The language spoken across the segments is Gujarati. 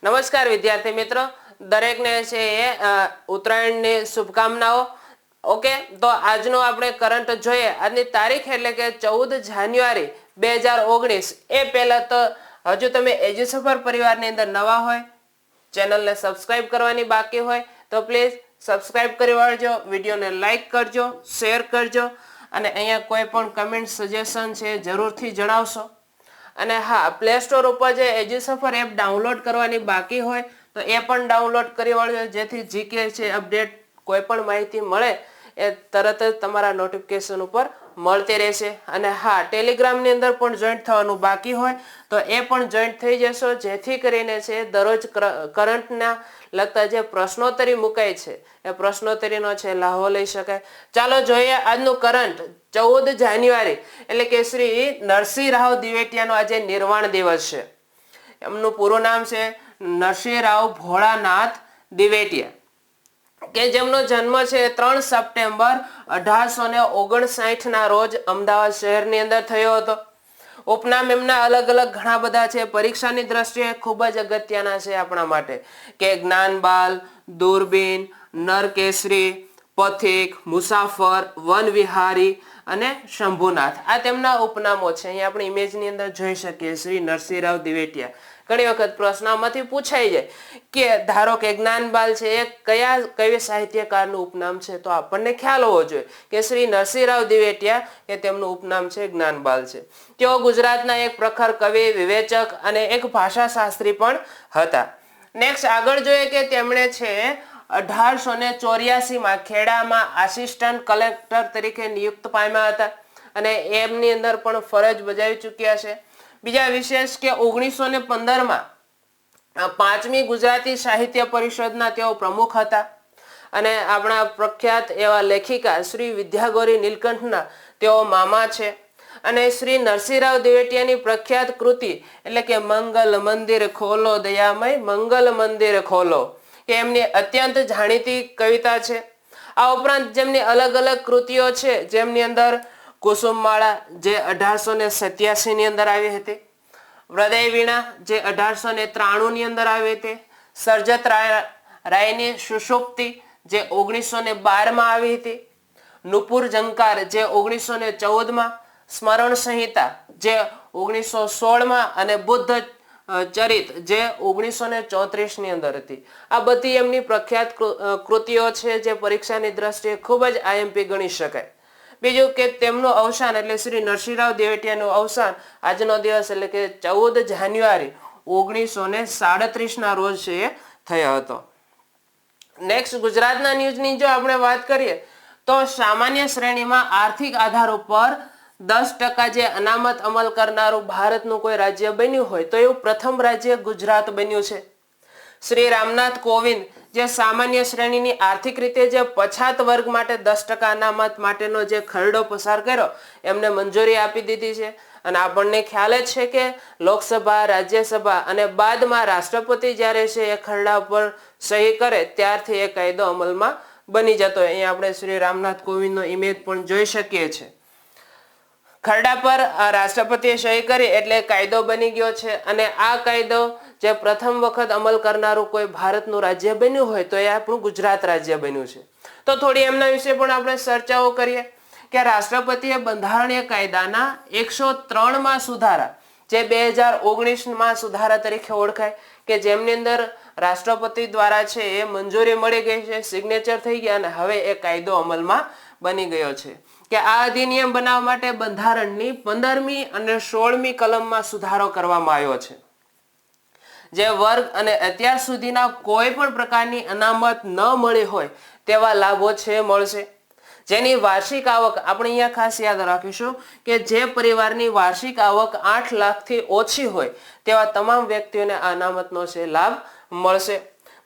નમસ્કાર વિદ્યાર્થી મિત્રો, દરેકને છે એ ઉત્તરાયણની શુભકામનાઓ। ઓકે, તો આજનો આપણે કરંટ જોઈએ। આજની તારીખ એટલે કે 14 જાન્યુઆરી 2019। એ પહેલા તો હજુ તમે એજ્યુસફર પરિવારની અંદર નવા હોય, ચેનલને સબસ્ક્રાઇબ કરવાની બાકી હોય તો પ્લીઝ સબસ્ક્રાઇબ કરી વાળજો, વિડીયોને લાઈક કરજો, શેર કરજો અને અહીંયા કોઈ પણ કમેન્ટ સજેશન છે જરૂરથી જણાવશો। અને હા, પ્લે સ્ટોર ઉપર જે એજ્યુસફર એપ ડાઉનલોડ કરવાની બાકી હોય તો એ પણ ડાઉનલોડ કરી વાળજો, જેથી જીકે છે અપડેટ કોઈ પણ માહિતી મળે એ તરત જ તમારા નોટિફિકેશન ઉપર મળતી રહેશે। અને હા, ટેલિગ્રામની અંદર પણ જોઈન્ટ થવાનું બાકી હોય તો એ પણ જોઈન્ટ થઈ જશો, જેથી કરીને છે દરરોજ કરંટના લગતા જે પ્રશ્નોત્તરી મુકાય છે એ પ્રશ્નોત્તરીનો છે લાહો લઈ શકાય। ચાલો જોઈએ આજનું કરંટ। 14 જાન્યુઆરી એટલે કે શ્રી નરસિંહ રાવ દિવેટિયાનો આજે નિર્વાણ દિવસ છે। એમનું પૂરું નામ છે નરસિંહ રાવ ભોળાનાથ દિવેટિયા, કે જેમનો જન્મ છે 3 સપ્ટેમ્બર 1859 ના રોજ અમદાવાદ શહેરની અંદર થયો હતો। ઉપનામ એમના અલગ અલગ ઘણા બધા છે, પરીક્ષાની દ્રષ્ટિએ ખૂબ જ અગત્યના છે આપણા માટે, કે જ્ઞાનબાલ, દૂરબીન, નરકેસરી, પથિક, મુસાફર, વનવિહારી અને શંભુનાથ, આ તેમના ઉપનામો છે। અહીંયા આપણે ઇમેજની અંદર જોઈ શકીએ શ્રી નરસિંહ રાવ દિવેટિયા। ઘણી વખત પ્રશ્નમાંથી પૂછાઈ જાય કે ધારો કે જ્ઞાનબાલ છે એ કયા સાહિત્યકારનું ઉપનામ છે, તો આપણને ખ્યાલ હોવો જોઈએ કે શ્રી નરસિંહ રાવ દિવેટિયા કે તેમનું ઉપનામ છે જ્ઞાનબાલ છે। તેઓ ગુજરાતના એક પ્રખર કવિ, વિવેચક અને એક ભાષાશાસ્ત્રી પણ હતા। નેક્સ્ટ આગળ જોઈએ કે તેમણે છે 1884 માં ખેડામાં આસિસ્ટન્ટ કલેક્ટર તરીકે નિયુક્ત પામ્યા હતા અને એમની અંદર પણ ફરજ બજાવી ચૂક્યા છે। બીજા વિશેષ કે 1915 માં 5મી ગુજરાતી સાહિત્ય પરિષદના તેઓ પ્રમુખ હતા અને આપણા પ્રખ્યાત એવા લેખિકા શ્રી વિદ્યાગૌરી નીલકંઠના તેઓ મામા છે। અને શ્રી નરસિંહ રાવ દિવેટિયાની પ્રખ્યાત કૃતિ એટલે કે મંગલ મંદિર ખોલો દયામય મંગલ મંદિર ખોલો, કે એમની અત્યંત જાણીતી કવિતા છે। આ ઉપરાંત જેમની અલગ અલગ કૃતિઓ છે, જેમની અંદર કુસુમમાળા જે 1887 ની અંદર આવી હતી, હૃદય વીણા જે 1893 ની અંદર આવી હતી, સર્જત રાયની સુષુપ્તિ જે 1912 માં આવી હતી, નુપુર ઝંકાર જે 1914 માં, સ્મરણ સંહિતા જે 1916 માં અને બુદ્ધ ચરિત જે 1934 ની અંદર હતી। આ બધી એમની પ્રખ્યાત કૃતિઓ છે જે પરીક્ષાની દ્રષ્ટિએ ખૂબ જ આઈએમપી ગણી શકાય। બીજું કે તેમનું અવસાન એટલે શ્રી નરસિંહ રાવ દિવેટિયાનું અવસાન આજનો દિવસ એટલે કે 14 જાન્યુઆરી 1937 ના રોજ છે એ થયો હતો। નેક્સ્ટ ગુજરાતના ન્યૂઝની જો આપણે વાત કરીએ તો સામાન્ય શ્રેણીમાં આર્થિક આધાર ઉપર 10% જે અનામત અમલ કરનારું ભારતનું કોઈ રાજ્ય બન્યું હોય તો એવું પ્રથમ રાજ્ય ગુજરાત બન્યું છે। શ્રી રામનાથ કોવિંદ જે સામાન્ય શ્રેણીની આર્થિક રીતે જે પછાત વર્ગ માટે 10% અનામત માટેનો જે ખરડો પસાર કર્યો એમને મંજૂરી આપી દીધી છે। અને આપણને ખ્યાલ જ છે કે લોકસભા, રાજ્યસભા અને બાદમાં રાષ્ટ્રપતિ જ્યારે છે એ ખરડા પર સહી કરે ત્યારથી એ કાયદો અમલમાં બની જતો। અહીંયા આપણે શ્રી રામનાથ કોવિંદનો ઇમેજ પણ જોઈ શકીએ છીએ। ખરડા પર રાષ્ટ્રપતિએ સહી કરી એટલે કાયદો બની ગયો છે અને આ કાયદો જે પ્રથમ વખત અમલ કરનારું કોઈ ભારતનું રાજ્ય બન્યું હોય તો એ આપણું ગુજરાત રાજ્ય બન્યું છે। તો થોડી એમના વિશે પણ આપણે ચર્ચાઓ કરીએ કે રાષ્ટ્રપતિએ બંધારણીય કાયદાના 103 માં સુધારા જે 2019 માં સુધારા તરીકે ઓળખાય, કે જેમની અંદર રાષ્ટ્રપતિ દ્વારા છે એ મંજૂરી મળી ગઈ છે, સિગ્નેચર થઈ ગયા અને હવે એ કાયદો અમલમાં બની ગયો છે। કે આ અધિનિયમ બનાવવા માટે બંધારણની 15મી અને 16મી કલમમાં સુધારો કરવામાં આવ્યો છે, જે વર્ગ અને અત્યાર સુધીના કોઈ પણ પ્રકારની અનામત ન મળી હોય તેવા લાભો છે મળશે। જેની વાર્ષિક આવક આપણે અહીંયા ખાસ યાદ રાખીશું કે જે પરિવારની વાર્ષિક આવક 8 લાખથી ઓછી હોય તેવા તમામ વ્યક્તિઓને આ અનામતનો છે લાભ મળશે।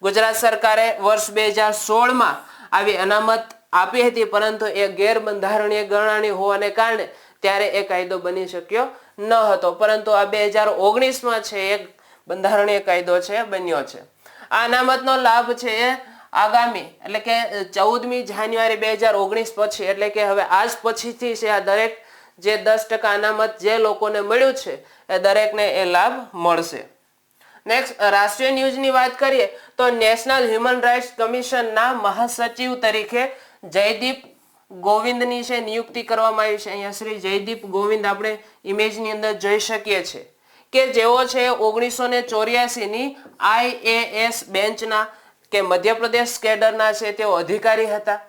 ગુજરાત સરકારે વર્ષ 2016 માં આવી અનામત આપી હતી, પરંતુ એ ગેરબંધારણીય ગણાણી હોવાને કારણે ત્યારે એ કાયદો બની શક્યો ન હતો, પરંતુ આ 2019 માં છે એક બંધારણીય કાયદો છે બન્યો છે। આ અનામતનો લાભ છે એ આગામી એટલે કે 14મી જાન્યુઆરી 2019 પછી એટલે કે હવે આજ પછીથી છે આ દરેક જે 10% અનામત જે લોકોને મળ્યું છે એ દરેકને એ લાભ મળશે। નેક્સ્ટ રાષ્ટ્રીય ન્યૂઝની વાત કરીએ તો નેશનલ હ્યુમન રાઇટ્સ કમિશનના મહાસચિવ તરીકે જયદીપ ગોવિંદની છે નિયુક્તિ કરવામાં આવી છે. અહીંયા શ્રી જયદીપ ગોવિંદ આપણે ઇમેજની અંદર જોઈ શકીએ છીએ કે જેઓ છે 1984 ની IAS બેન્ચના કે મધ્યપ્રદેશ કેડરના છે તેઓ અધિકારી હતા.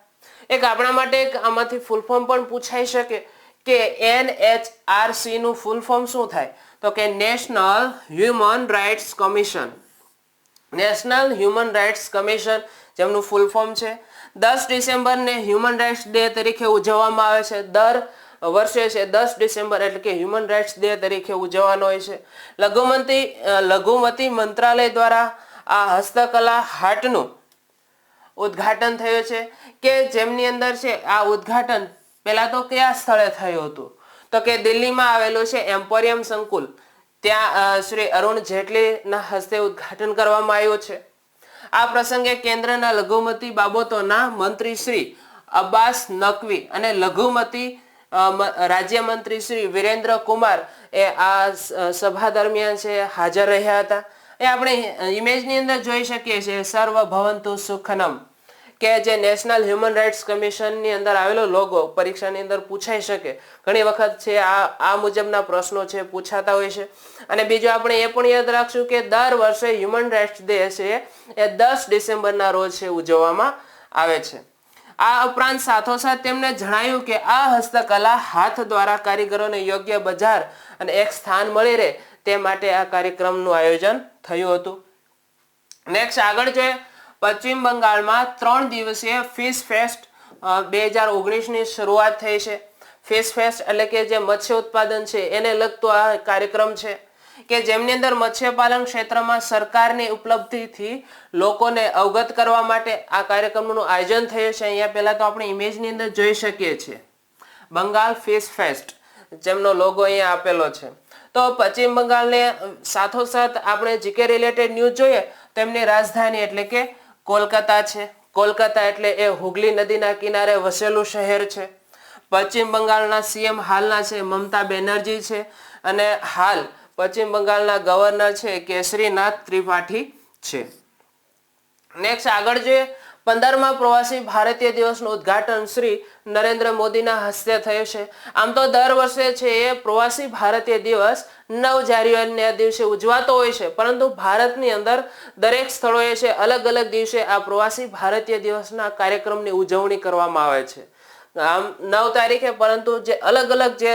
એક આપણા માટે એક આમાંથી ફૂલ ફોર્મ પણ પૂછાઈ શકે કે NHRC નું ફૂલ ફોર્મ શું થાય, તો કે national human rights commission. National human rights commission જેમનું ફૂલ ફોર્મ છે. 10 ડિસેમ્બરને હ્યુમન રાઇટ્સ ડે તરીકે ઉજવવામાં આવે છે. દર વર્ષે છે 10 ડિસેમ્બર એટલે કે હ્યુમન રાઇટ્સ ડે તરીકે ઉજવવાનો હોય છે. લઘુમતી મંત્રાલય દ્વારા આ હસ્તકલા હાટનું ઉદ્ઘાટન થયું છે કે જેમની અંદર છે આ ઉદ્ઘાટન પહેલા તો કયા સ્થળે થયું હતું, તો કે દિલ્હીમાં આવેલું છે એમ્પોરિયમ સંકુલ. ત્યાં શ્રી અરુણ જેટલીના હસ્તે ઉદ્ઘાટન કરવામાં આવ્યું છે. આ પ્રસંગે કેન્દ્રના લઘુમતી બાબતોના મંત્રી શ્રી અબ્બાસ નકવી અને લઘુમતી રાજ્યમંત્રી શ્રી વિરેન્દ્ર કુમાર એ આ સભા દરમિયાન છે હાજર રહ્યા હતા. એ આપણે ઇમેજની અંદર જોઈ શકીએ છીએ સર્વ ભવંતુ સુખનમ કે જે નેશનલ હ્યુમન રાઇટ્સ કમિશનની અંદર આવેલો લોગો પરીક્ષાની અંદર પૂછાઈ શકે. ઘણી વખત છે આ મુજબના પ્રશ્નો છે પૂછાતા હોય છે. અને બીજું આપણે એ પણ યાદ રાખશું કે દર વર્ષે હ્યુમન રાઇટ્સ ડે છે એ 10 ડિસેમ્બરના રોજ છે ઉજવવામાં આવે છે. આ ઉપરાંત સાથોસાથ તેમણે જણાવ્યું કે આ હસ્તકલા હાથ દ્વારા કારીગરોને યોગ્ય બજાર અને એક સ્થાન મળી રહે તે માટે આ કાર્યક્રમનું આયોજન થયું હતું. નેક્સ્ટ આગળ જોઈએ પશ્ચિમ બંગાળમાં 3 દિવસીય ફિશ ફેસ્ટ 2019 ની શરૂઆત થઈ છે. ફિશ ફેસ્ટ એટલે કે જે મત્સ્ય ઉત્પાદન છે એને લગતો આ કાર્યક્રમ છે કે જેમની અંદર મત્સ્યપાલન ક્ષેત્રમાં સરકારની ઉપલબ્ધિથી લોકોને અવગત કરવા માટે આ કાર્યક્રમનું આયોજન થયું છે. અહીંયા પહેલા તો આપણે ઇમેજની અંદર જોઈ શકીએ છીએ બંગાળ ફિશ ફેસ્ટ જેમનો લોગો અહીંયા આપેલો છે. તો પશ્ચિમ બંગાળને સાથોસાથ આપણે જીકે રિલેટેડ ન્યૂઝ જોઈએ તેમની રાજધાની એટલે કે કોલકાતા છે. કોલકાતા એટલે એ હુગલી નદીના કિનારે વસેલું શહેર છે. પશ્ચિમ બંગાળના સીએમ હાલના છે મમતા બેનર્જી છે અને હાલ પશ્ચિમ બંગાળના ગવર્નર છે કેસરીનાથ ત્રિપાઠી છે. નેક્સ્ટ આગળ જોઈએ 15મા પ્રવાસી ભારતીય દિવસનું ઉદ્ઘાટન શ્રી નરેન્દ્ર મોદીના હસ્તે થયું છે. આમ તો દર વર્ષે છે એ પ્રવાસી ભારતીય દિવસ 9 જાન્યુઆરીના દિવસે ઉજવાતો હોય છે, પરંતુ ભારતની અંદર દરેક સ્થળોએ છે અલગ અલગ દિવસે આ પ્રવાસી ભારતીય દિવસના કાર્યક્રમની ઉજવણી કરવામાં આવે છે. આમ 9 તારીખે, પરંતુ જે અલગ અલગ જે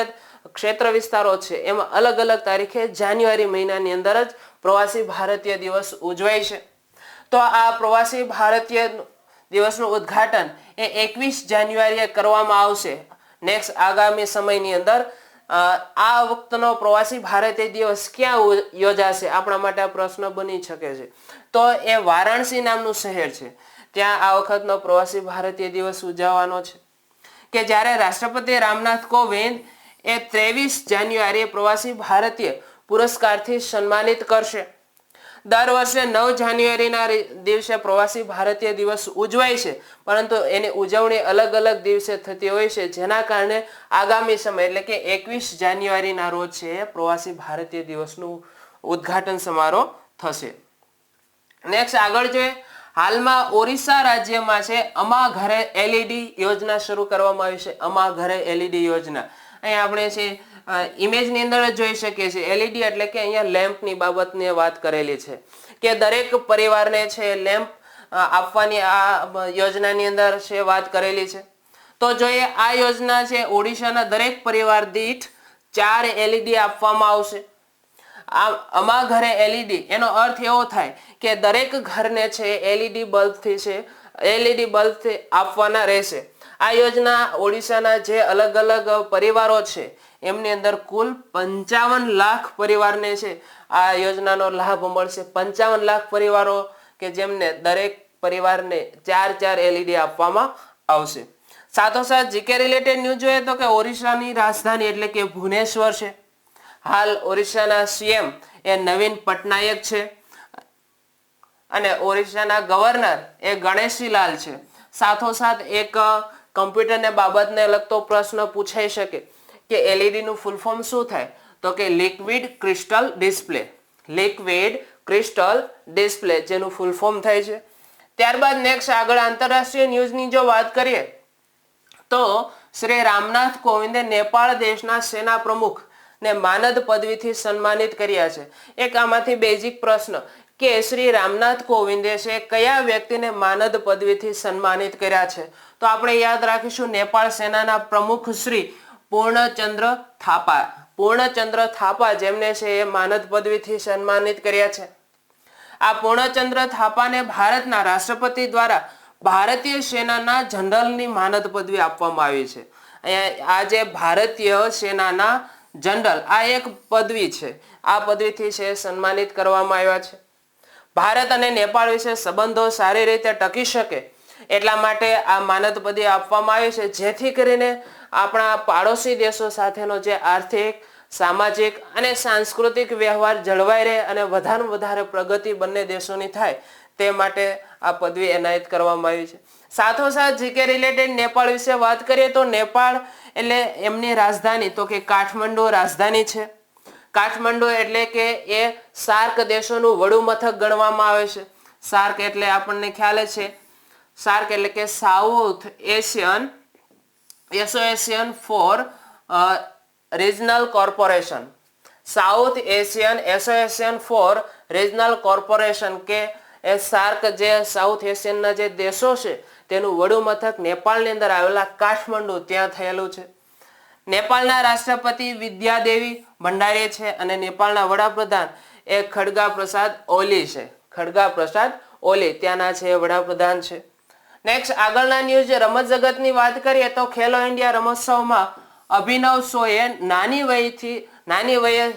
ક્ષેત્ર વિસ્તારો છે એમાં અલગ અલગ તારીખે જાન્યુઆરી મહિનાની અંદર જ પ્રવાસી ભારતીય દિવસ ઉજવાય છે. તો આ પ્રવાસી ભારતીય દિવસનું ઉદ્ઘાટન એ 21 જાન્યુઆરીએ કરવામાં આવશે. નેક્સ્ટ આગામી સમયની અંદર આ વખતનો પ્રવાસી ભારતીય દિવસ ક્યાં યોજાશે આપણા માટે આ પ્રશ્ન બની શકે છે. તો એ વારાણસી નામનું શહેર છે, ત્યાં આ વખતનો પ્રવાસી ભારતીય દિવસ ઉજવવાનો છે કે જ્યારે રાષ્ટ્રપતિ રામનાથ કોવિંદ એ 23 જાન્યુઆરીએ પ્રવાસી ભારતીય પુરસ્કારથી સન્માનિત કરશે. દર વર્ષે 9 જાન્યુઆરીના દિવસે પ્રવાસી ભારતીય દિવસ ઉજવાય છે, પરંતુ એની ઉજવણી અલગ અલગ દિવસે થતી હોય છે, જેના કારણે આગામી સમય એટલે કે 21 જાન્યુઆરીના રોજ છે પ્રવાસી ભારતીય દિવસનું ઉદ્ઘાટન સમારોહ થશે. નેક્સ્ટ આગળ જોઈએ હાલમાં ઓરિસ્સા રાજ્યમાં છે અમા ઘરે LED યોજના શરૂ કરવામાં આવી છે. અમા ઘરે LED યોજના અહીંયા આપણે છે ઇમેજની અંદર જોઈ શકીએ છીએ. LED એટલે કે અહીંયા લેમ્પની બાબતની વાત કરેલી છે કે દરેક પરિવારને છે લેમ્પ આપવાની આ યોજનાની અંદર છે વાત કરેલી છે. તો જોઈએ આ યોજના છે ઓડિશાના દરેક પરિવાર દીઠ 4 LED આપવામાં આવશે. આ અમા ઘરે LED એનો અર્થ એવો થાય કે દરેક ઘરને છે LED બલ્બથી આપવાના રહેશે. આ યોજના ઓડિશાના જે અલગ અલગ પરિવારો છે એમની અંદર કુલ 55 લાખ પરિવારને છે આ યોજનાનો લાભ મળશે. 55 લાખ પરિવારો કે જેમને દરેક પરિવારને 4 LED આપવામાં આવશે. સાથોસાથ જીકે રિલેટેડ ન્યૂઝ જોઈએ તો કે ઓરિસ્સાની રાજધાની એટલે કે ભુવનેશ્વર છે. હાલ ઓરિસ્સાના સીએમ એ નવીન પટનાયક છે અને ઓરિસ્સાના ગવર્નર એ ગણેશીલાલ છે. સાથોસાથ એક કમ્પ્યુટરને બાબતને લગતો પ્રશ્ન પૂછાઈ શકે કે LED નું ફૂલ ફોર્મ શું થાય, તો કે liquid crystal display. Liquid crystal display, જેનું ફૂલ ફોર્મ થાય છે. ત્યારબાદ નેક્સ્ટ આગળ આંતરરાષ્ટ્રીય ન્યૂઝની જો વાત કરીએ તો શ્રી રામનાથ કોવિંદે નેપાળ દેશના સેના પ્રમુખ ને માનદ પદવીથી સન્માનિત કર્યા છે. એક આમાંથી બેઝિક પ્રશ્ન કે શ્રી રામનાથ કોવિંદે છે કયા વ્યક્તિને માનદ પદવીથી સન્માનિત કર્યા છે? તો આપણે યાદ રાખીશું નેપાળ સેનાના પ્રમુખ શ્રી પૂર્ણચંદ્ર થાપા. પૂર્ણચંદ્ર થાપા જેમને છે એ માનદ પદવીથી સન્માનિત કર્યા છે. આ પૂર્ણચંદ્ર થાપાને ભારતના રાષ્ટ્રપતિ દ્વારા ભારતીય સેનાના જનરલની માનદ પદવી આપવામાં આવી છે. આ જે ભારતીય સેનાના જનરલ આ એક પદવી છે. આ પદવીથી છે સન્માનિત કરવામાં આવ્યા છે. ભારત અને નેપાળ વિશે સંબંધો સારી રીતે ટકી શકે એટલા માટે આ માનદ પદવી આપવામાં આવી છે, જેથી કરીને આપણા પાડોશી દેશો સાથેનો જે આર્થિક, સામાજિક અને સાંસ્કૃતિક વ્યવહાર જળવાઈ રહે અને વધારે વધારે પ્રગતિ બંને દેશોની થાય તે માટે આ પદવી એનાયત કરવામાં આવી છે. સાથોસાથ જીકે રિલેટેડ નેપાળ વિશે વાત કરીએ તો નેપાળ એટલે એમની રાજધાની તો કે કાઠમંડુ રાજધાની છે. કાઠમંડુ એટલે કે એ સાર્ક દેશોનું વડું મથક ગણવામાં આવે છે. સાર્ક એટલે આપણને ખ્યાલ છે, સાર્ક એટલે કે south Asian association four regional corporation. South Asian association four regional corporation કે એ સાર્ક જે સાઉથ એશિયનના જે દેશો છે તેનું વડું મથક નેપાળની અંદર આવેલા કાઠમંડુ ત્યાં થયેલું છે. નેપાળના રાષ્ટ્રપતિ વિદ્યાદેવી ભંડારી છે અને નેપાળના વડાપ્રધાન એ ખડગા પ્રસાદ ઓલી છે. ખડગા પ્રસાદ ઓલી ત્યાંના છે વડાપ્રધાન છે. નેક્સ્ટ આગળના ન્યૂઝ રમત જગતની વાત કરીએ તો ખેલો ઇન્ડિયા રમોત્સવમાં અભિનવ શોએ નાની વયે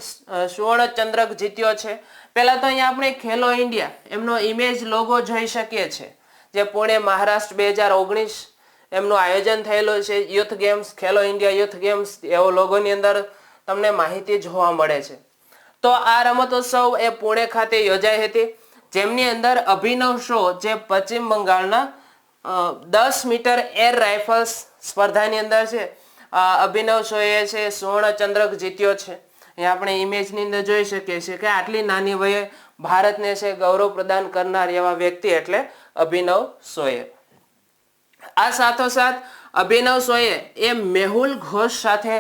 સુવર્ણ ચંદ્રક જીત્યો છે. પહેલા તો અહીંયા આપણે ખેલો ઇન્ડિયા એમનો ઇમેજ લોગો જોઈ શકીએ છીએ, જે પુણે મહારાષ્ટ્ર 2019 એમનું આયોજન થયેલું છે. યુથ ગેમ્સ, ખેલો ઇન્ડિયા યુથ ગેમ્સ એવો લોગોની અંદર તમને માહિતી જોવા મળે છે. તો આ રમતોત્સવ એ પુણે ખાતે યોજાઈ હતી, જેમની અંદર અભિનવ શો જે પશ્ચિમ બંગાળના 10 મીટર એર રાઇફલ્સ સ્પર્ધાની અંદર છે અભિનવ શોએ છે સુવર્ણ ચંદ્રક જીત્યો છે. અહીંયા આપણે ઇમેજની અંદર જોઈ શકીએ છીએ કે આટલી નાની વયે ભારતને છે ગૌરવ પ્રદાન કરનાર એવા વ્યક્તિ એટલે અભિનવ શોએ. આ સાથોસાથ અભિનવ શોએ એ મેહુલ ઘોષ સાથે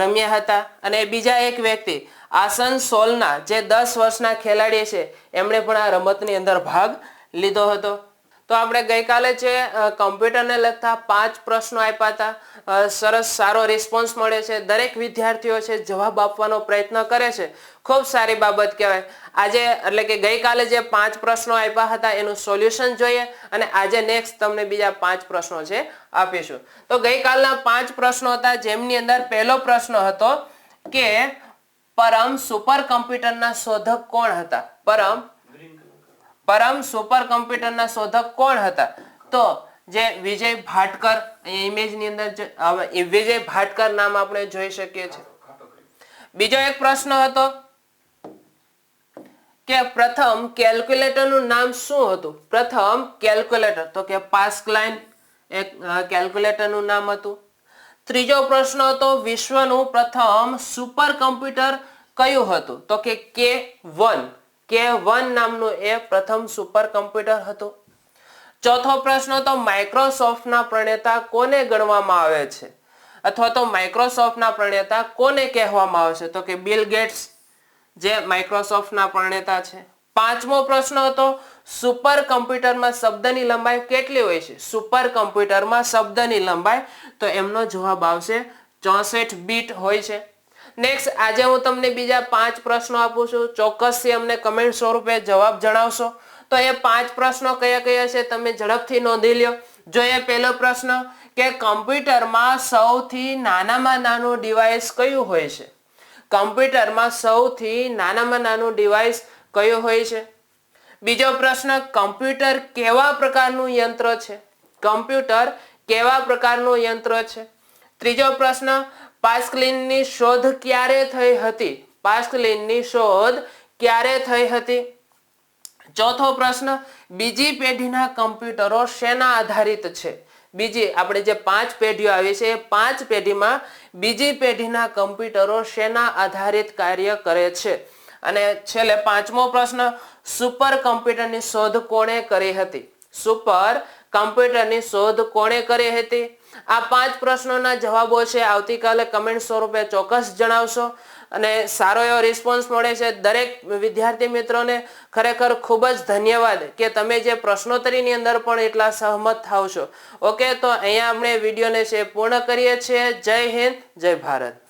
રમ્યા હતા અને બીજા એક વ્યક્તિ આસનસોલના જે 10 વર્ષના ખેલાડી છે એમણે પણ આ રમતની અંદર ભાગ લીધો હતો. તો આપણે ગઈકાલે છે કમ્પ્યુટરને લગતા 5 પ્રશ્નો આપ્યા હતા. સરસ સારો રિસ્પોન્સ મળે છે. દરેક વિદ્યાર્થીઓ છે જવાબ આપવાનો પ્રયત્ન કરે છે. ખૂબ સારી બાબત કહેવાય. આજે એટલે કે ગઈકાલે જે 5 પ્રશ્નો આપ્યા હતા એનું સોલ્યુશન જોઈએ અને આજે નેક્સ્ટ તમને બીજા 5 પ્રશ્નો છે આપીશું. તો ગઈકાલના 5 પ્રશ્નો હતા, જેમની અંદર પહેલો પ્રશ્ન હતો કે પરમ સુપર કમ્પ્યુટરના શોધક કોણ હતા? પરમ સુપર કમ્પ્યુટરના શોધક કોણ હતા? તો જે વિજય ભાટકર, અહીંયા ઇમેજની અંદર વિજય ભાટકર નામ આપણે જોઈ શકીએ છીએ. બીજો એક પ્રશ્ન હતો કે પ્રથમ કેલ્ક્યુલેટરનું નામ શું હતું? પ્રથમ કેલ્ક્યુલેટર તો કે પાસ્કલાઇન એક કેલ્ક્યુલેટરનું નામ હતું. ત્રીજો પ્રશ્ન હતો વિશ્વનું પ્રથમ સુપર કમ્પ્યુટર કયું હતું? તો કે K1 નામનું એ પ્રથમ સુપર કમ્પ્યુટર હતું. ચોથો પ્રશ્ન તો માઇક્રોસોફ્ટના પ્રણેતા કોને ગણવામાં આવે છે અથવા તો માઇક્રોસોફ્ટના પ્રણેતા કોને કહેવામાં આવે છે? તો કે બિલ ગેટ્સ જે માઇક્રોસોફ્ટના પ્રણેતા છે. પાંચમો પ્રશ્ન હતો સુપર કમ્પ્યુટરમાં શબ્દની લંબાઈ કેટલી હોય છે? સુપર કમ્પ્યુટરમાં શબ્દની લંબાઈ તો એમનો જવાબ આવશે 64 બીટ હોય છે. નેક્સ્ટ આજે હું તમને બીજા 5 પ્રશ્નો આપું છું, ચોક્કસથી અમને કમેન્ટ સ્વરૂપે જવાબ જણાવશો. તો એ 5 પ્રશ્નો કયા કયા છે તમે ઝડપથી નોંધી લ્યો. જોઈએ પહેલો પ્રશ્ન કે કમ્પ્યુટરમાં સૌથી નાનામાં નાનું ડિવાઇસ કયું હોય છે? કમ્પ્યુટરમાં સૌથી નાનામાં નાનું ડિવાઇસ કયું હોય છે? બીજો પ્રશ્ન કમ્પ્યુટર કેવા પ્રકારનું યંત્ર છે? કમ્પ્યુટર કેવા પ્રકારનું યંત્ર છે? ત્રીજો પ્રશ્ન પાસ્કલિનની શોધ ક્યારે થઈ હતી? પાસ્કલિનની શોધ ક્યારે થઈ હતી? ચોથો પ્રશ્ન બીજી પેઢીના કમ્પ્યુટરો શેના આધારિત છે? બીજી આપણે જે 5 પેઢીઓ આવી છે એ 5 પેઢીમાં બીજી પેઢીના કમ્પ્યુટરો શેના આધારિત કાર્ય કરે છે? અને છેલ્લે પાંચમો પ્રશ્ન, સુપર કમ્પ્યુટરની શોધ કોણે કરી હતી? સુપર કમ્પ્યુટરની શોધ કોણે કરી હતી? આ 5 પ્રશ્નોના જવાબો છે આવતીકાલે કમેન્ટ સ્વરૂપે ચોક્કસ જણાવશો અને સારો એવો રિસ્પોન્સ મળે છે. દરેક વિદ્યાર્થી મિત્રોને ખરેખર ખૂબ જ ધન્યવાદ કે તમે જે પ્રશ્નોત્તરીની અંદર પણ એટલા સહમત થાવ છો. ઓકે, તો અહીંયા આપણે વિડીયોને છે પૂર્ણ કરીએ છીએ. જય હિન્દ, જય ભારત.